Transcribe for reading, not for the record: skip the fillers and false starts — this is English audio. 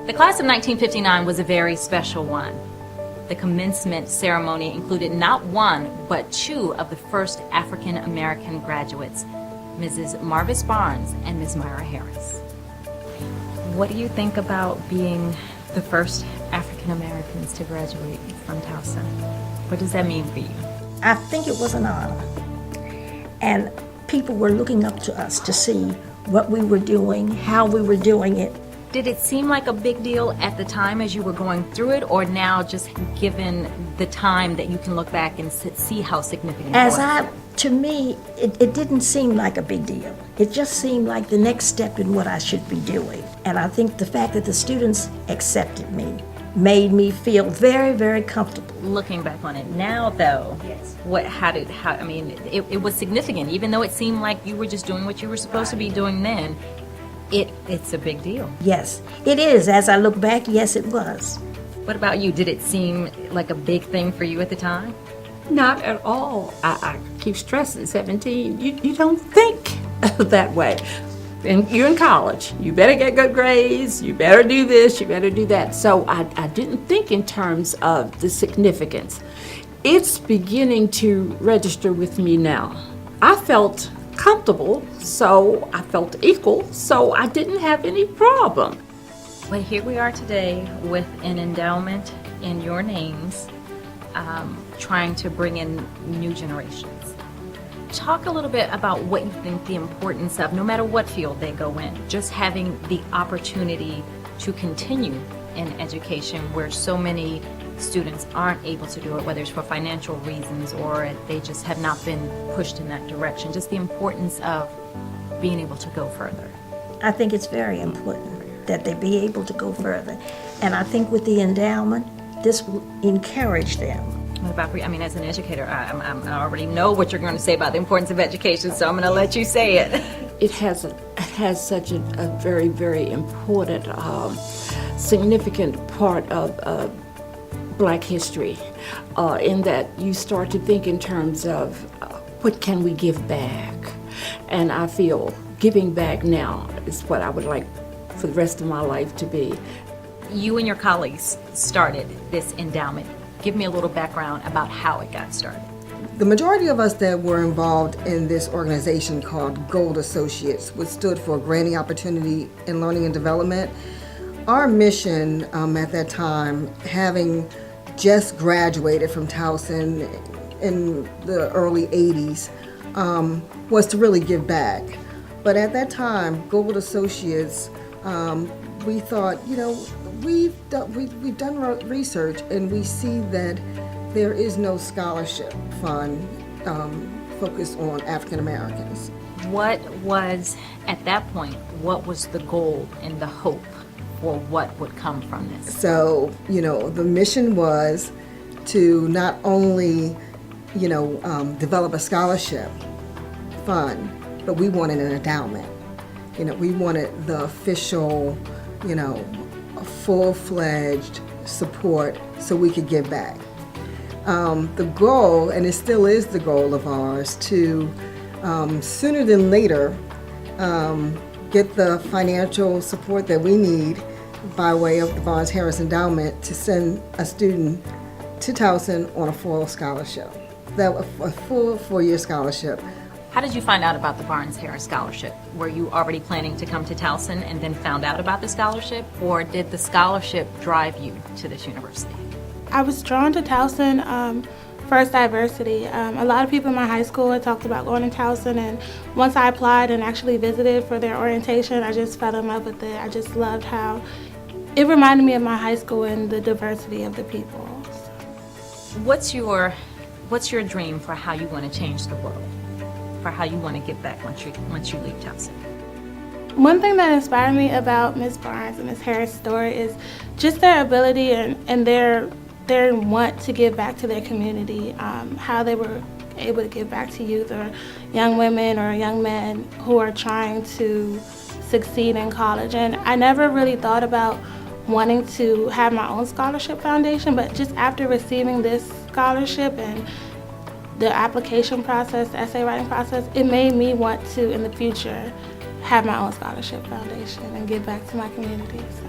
The class of 1959 was a very special one. The commencement ceremony included not one, but two of the first African American graduates, Mrs. Marvis Barnes and Ms. Myra Harris. What do you think about being the first African Americans to graduate from Towson? What does that mean for you? I think it was an honor. And people were looking up to us to see what we were doing, how we were doing it. Did it seem like a big deal at the time as you were going through it, or now just given the time that you can look back and see how significant it was? To me, it didn't seem like a big deal. It just seemed like the next step in what I should be doing. And I think the fact that the students accepted me made me feel very, very comfortable. Looking back on it now, though, yes. It was significant, even though it seemed like you were just doing what you were supposed to be doing then. It's a big deal. Yes, it is. As I look back, yes, it was. What about you? Did it seem like a big thing for you at the time? Not at all. I keep stressing, 17, you don't think that way. And you're in college. You better get good grades. You better do this. You better do that. So I didn't think in terms of the significance. It's beginning to register with me now. I felt comfortable, so I felt equal, so I didn't have any problem. But here we are today with an endowment in your names, trying to bring in new generations. Talk a little bit about what you think the importance of, no matter what field they go in, just having the opportunity to continue in education where so many students aren't able to do it, whether it's for financial reasons or they just have not been pushed in that direction. Just the importance of being able to go further. I think it's very important that they be able to go further. And I think with the endowment, this will encourage them. What about, as an educator, I already know what you're going to say about the importance of education, so I'm going to let you say it. It has such a very, very important, significant part of Black history, in that you start to think in terms of what can we give back? And I feel giving back now is what I would like for the rest of my life to be. You and your colleagues started this endowment. Give me a little background about how it got started. The majority of us that were involved in this organization called Gold Associates, which stood for Granting Opportunity in Learning and Development, our mission at that time, having just graduated from Towson in the early 80s, was to really give back. But at that time, Gold Associates, we thought, we've done research and we see that there is no scholarship fund focused on African Americans. What was, at that point, what was the goal and the hope for what would come from this? So, the mission was to not only, develop a scholarship fund, but we wanted an endowment. We wanted the official, full-fledged support so we could give back. The goal, and it still is the goal of ours, to sooner than later get the financial support that we need by way of the Barnes-Harris Endowment to send a student to Towson on a full scholarship, a full 4-year scholarship. How did you find out about the Barnes-Harris Scholarship? Were you already planning to come to Towson and then found out about the scholarship, or did the scholarship drive you to this university? I was drawn to Towson for its diversity. A lot of people in my high school had talked about going to Towson, and once I applied and actually visited for their orientation, I just fell in love with it. I just loved how it reminded me of my high school and the diversity of the people. What's your dream for how you want to change the world? For how you want to give back once you leave Towson? One thing that inspired me about Ms. Barnes and Ms. Harris' story is just their ability and their want to give back to their community, how they were able to give back to youth or young women or young men who are trying to succeed in college. And I never really thought about wanting to have my own scholarship foundation, but just after receiving this scholarship and the application process, the essay writing process, it made me want to, in the future, have my own scholarship foundation and give back to my community. So.